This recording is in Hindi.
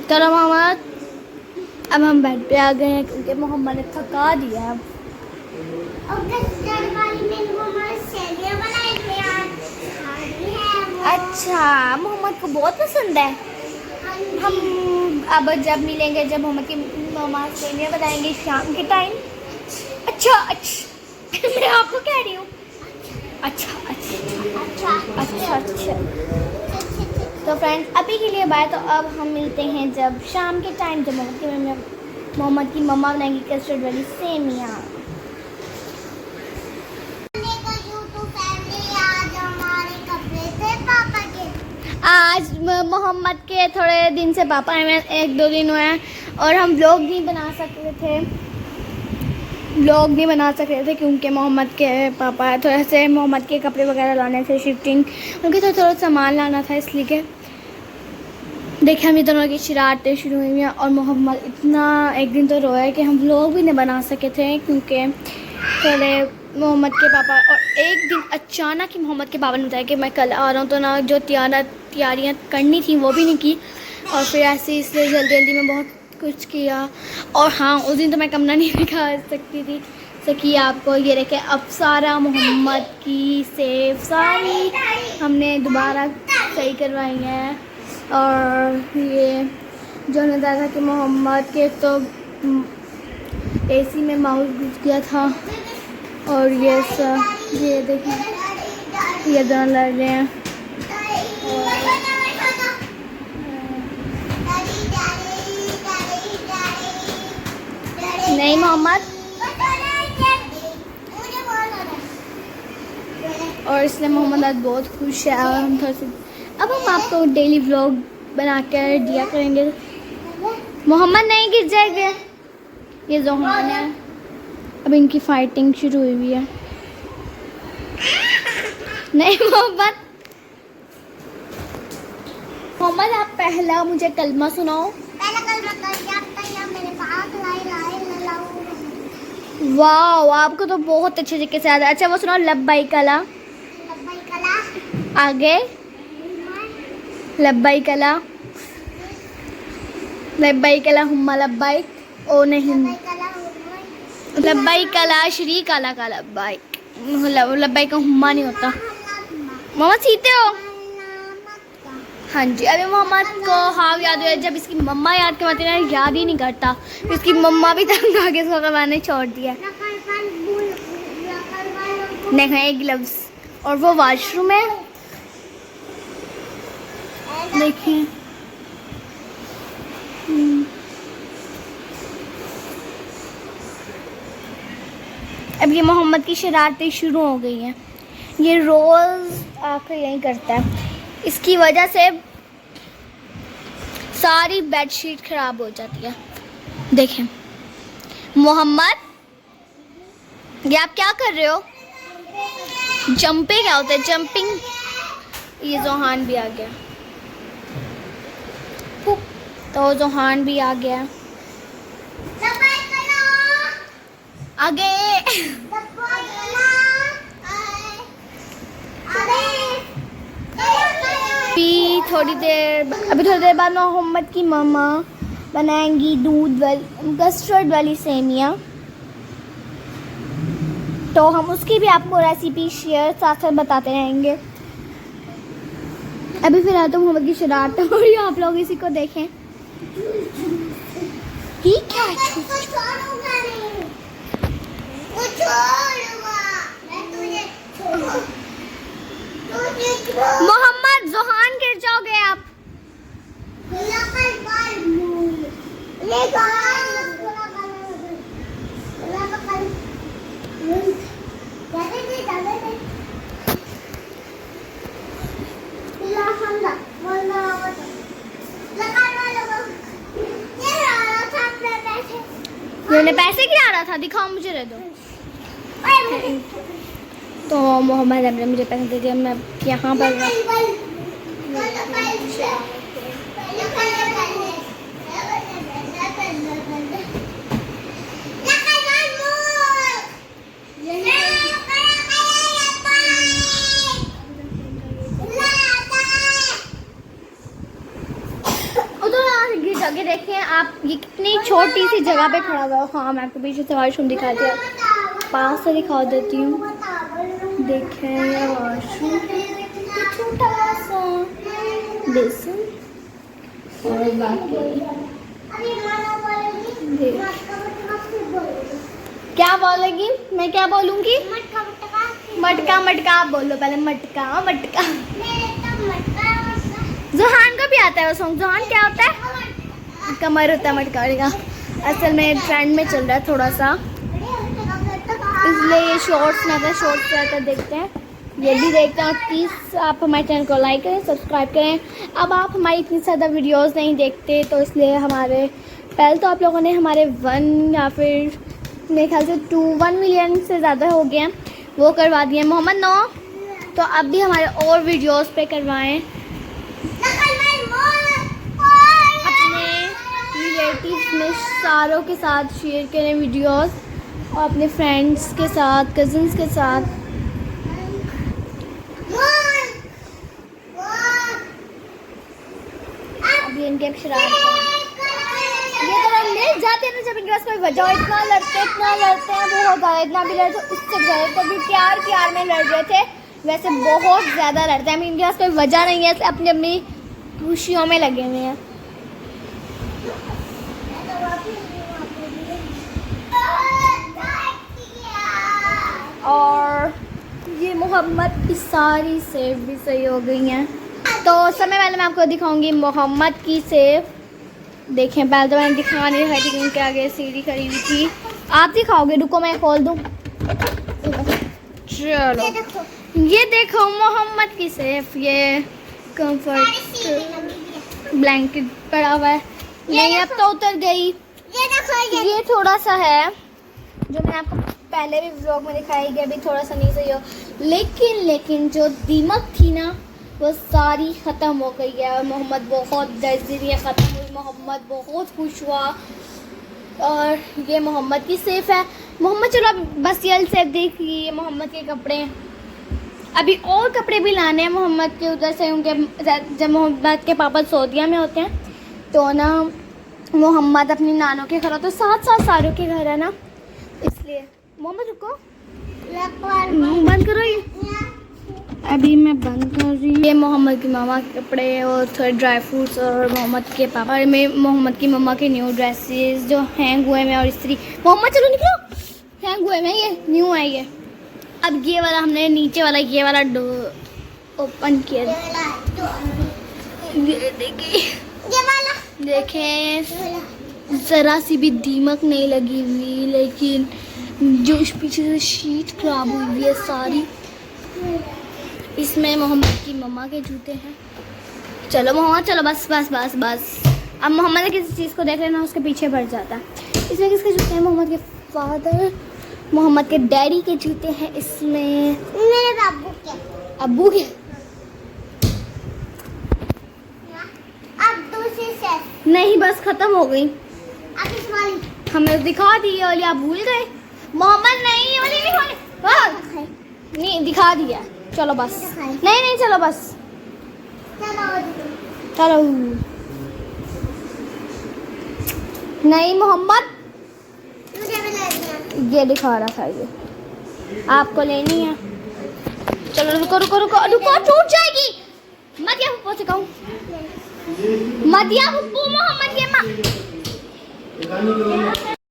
चलो मोहम्मद, अब हम बेड पे आ गए हैं क्योंकि मोहम्मद ने थका दिया है। अच्छा, मोहम्मद को बहुत पसंद है। हम अब जब मिलेंगे, जब मोहम्मद की मम्मा सेवियां बनाएंगे शाम के टाइम। अच्छा अच्छा मैं आपको कह रही हूँ। अच्छा अच्छा अच्छा अच्छा अच्छा। तो फ्रेंड्स अभी के लिए बाय। तो अब हम मिलते हैं जब शाम के टाइम, जब मोहम्मद की मम्मा बनाएंगी कस्टर्ड वाली सेवियां। आज मोहम्मद के थोड़े दिन से पापा आए हैं, 1-2 दिन हुए हैं, और हम व्लॉग नहीं बना सकते थे क्योंकि मोहम्मद के पापा थोड़े से मोहम्मद के कपड़े वगैरह लाने थे, शिफ्टिंग उनके थोड़ा सामान लाना था, इसलिए देखिए हम ये दोनों की शरारतें शुरू हुई हैं। और मोहम्मद इतना एक दिन तो रोया कि हम व्लॉग भी नहीं बना सके थे क्योंकि थोड़े मोहम्मद के पापा। और एक दिन अचानक ही मोहम्मद के पापा ने बताया कि मैं कल आ रहा हूँ, तो ना जो तैयारियाँ करनी थी वो भी नहीं की, और फिर ऐसे इसलिए जल्दी में बहुत कुछ किया। और हाँ, उस दिन तो मैं कमरा नहीं दिखा सकी आपको। ये देखे अब सारा मोहम्मद की सेफ सारी हमने दोबारा सही करवाई है। और ये जो नज़ारा कि मोहम्मद के तो एसी में माउस घुस गया था, और ये देखें ये दोनों लड़ रहे हैं। नहीं मोहम्मद, और इसलिए मोहम्मद आज बहुत खुश है। और हम अब हम आपको डेली व्लॉग बना कर दिया करेंगे। मोहम्मद नहीं गिर जाएंगे। ये जोहान है, अब इनकी फाइटिंग शुरू हुई है। नहीं मोहम्मद, आप पहला मुझे कलमा सुनाओ। वाह, आपको तो बहुत अच्छे तरीके से आता है। अच्छा वो सुनाओ, लब्बाइक अला। आगे लब्बाइक अला, लब्बाइक अला हुम्मा लब्बाइक। ओ नहीं, लब्बाइक अला शरीक अला का लब्बाइक। लब्बाइक का हुम्मा नहीं होता। मोहम्मद सीते हो? हाँ जी। अभी मोहम्मद को हाँ याद हुआ, जब इसकी मम्मा याद करवाती है याद ही नहीं करता। इसकी मम्मा भी तंग आगे इसको करवाने छोड़ दिया। नहीं ग्लव्स, और वो वॉशरूम है देखिए। अब ये मोहम्मद की शरारतें शुरू हो गई हैं। ये रोज़ आकर यही करता है, इसकी वजह से सारी बेडशीट खराब हो जाती है। देखें मोहम्मद, ये आप क्या कर रहे हो? जंपिंग क्या होता है? जंपिंग। ये जोहान भी आ गया, तो जोहान भी आ गया आगे। थोड़ी देर बाद मोहम्मद की मम्मा बनाएंगी कस्टर्ड वाली सेमियाँ, तो हम उसकी भी आपको रेसिपी साथ साथ बताते रहेंगे। अभी फिलहाल तो मोहम्मद की शरारत हो रही है, आप लोग इसी को देखें। ठीक है मोहम्मद, जोहान गिर जाओगे आप। मैंने पैसे गिरा रहा था, दिखाओ मुझे, दे दो। तो मोहम्मद ने मुझे पैसे दे दिया। मैं यहाँ पर होगी। देखिए आप, ये कितनी छोटी सी जगह पे खड़ा हुआ है। हाँ, मैं आपको पीछे से वॉशरूम दिखाती हूँ, पास से दिखा देती हूँ। देखें ये वॉशरूम छोटा सा बेसन और बाकी क्या बोलेगी, मैं क्या बोलूँगी? मटका मटका आप बोलो पहले, मटका मटका। जोहान को भी आता है वो सॉन्ग। जोहान क्या होता है? कमर होता है मटका का। असल में ट्रेंड में चल रहा है थोड़ा सा, इसलिए ये शॉर्ट्स में आता है, शॉर्ट्स में आता है, देखते हैं। ये भी देखते हैं। प्लीज़ आप हमारे चैनल को लाइक करें, सब्सक्राइब करें। अब आप हमारी इतनी ज़्यादा वीडियोस नहीं देखते, तो इसलिए हमारे पहले तो आप लोगों ने हमारे 1 या फिर मेरे ख्याल से 1 मिलियन से ज़्यादा हो गए हैं, वो करवा दिए मोहम्मद 9। तो अब भी हमारे और वीडियोस पे करवाएं, अपने रिलेटिव्स में सारों के साथ शेयर करें वीडियोस, और अपने फ्रेंड्स के साथ, कज़न्स के साथ। अभी इनके शराब ये तो हम ले जाते हैं ना, जब इनके पास कोई वजह हो, इतना लड़ते हैं बहुत ज़्यादा। इतना भी लड़ते उससे ज़्यादा, कभी प्यार में लड़ रहे थे, वैसे बहुत ज़्यादा लड़ते हैं। अभी इनके पास कोई वजह नहीं है, अपनी अपनी खुशियों में लगे हुए हैं। और ये मोहम्मद की सारी सेब भी सही हो गई हैं। तो समय पहले मैं आपको दिखाऊंगी मोहम्मद की सेब। देखें, पहले तो मैंने दिखा नहीं रही थी, उनके आगे सीढ़ी खड़ी हुई थी। आप दिखाओगे? रुको मैं खोल दूँ। चलो ये देखो मोहम्मद की सेफ। ये कंफर्ट ब्लैंकेट पड़ा हुआ है। नहीं, अब तो उतर गई। ये थोड़ा सा है जो मैंने आपको पहले भी व्लॉग में दिखाई गया, भी थोड़ा सा नहीं सही हो, लेकिन जो दीमक थी ना, वो सारी ख़त्म हो गई है। और मोहम्मद बहुत जल्दी ख़त्म हुई, मोहम्मद बहुत खुश हुआ। और ये मोहम्मद की सेफ है। मोहम्मद चलो अब बस ये सेफ देखिए, मोहम्मद के कपड़े। अभी और कपड़े भी लाने हैं मोहम्मद के उधर से, उनके जब मोहम्मद के पापा सऊदीया में होते हैं तो ना मोहम्मद अपनी नानों के घर होता है, साथ सारों के घर है ना, इसलिए। मोहम्मद रुको, बंद करो ये। अभी मैं बंद कर रही हूँ। ये मोहम्मद की मामा के कपड़े और थोड़े ड्राई फ्रूट्स, और मोहम्मद के पापा और मैं मोहम्मद की मम्मा के न्यू ड्रेसेस जो हैंग हुए हैं, और इस्त्री। मोहम्मद चलो निकलो, हैंग हुए हैं, ये न्यू है ये। अब ये वाला हमने नीचे वाला ये वाला ओपन किया। ये देखें ज़रा सी भी दीमक नहीं लगी हुई, लेकिन जो इस पीछे से शीट खराब हुई हुई है सारी। इसमें मोहम्मद की मम्मा के जूते हैं। चलो मोहम्मद चलो, बस बस बस बस। अब मोहम्मद ने किसी चीज़ को देख लेना, उसके पीछे बढ़ जाता है। इसमें किसके जूते हैं? मोहम्मद के फादर, मोहम्मद के डैडी के जूते हैं इसमें, मेरे अब्बू के। अब दूसरी सेट नहीं, बस खत्म हो गई। अब इस वाली हमें दिखा दी और आप भूल गए। मोहम्मद नहीं, ये वाली नहीं दिखा दिया। चलो बस, नहीं चलो बस, चलो नहीं मोहम्मद, ये दिखा रहा था, ये आपको लेनी है। चलो रुको रुको रुको रुको, टूट जाएगी। मत या पप्पू से कहूँ, मत या पप्पू, मोहम्मद ये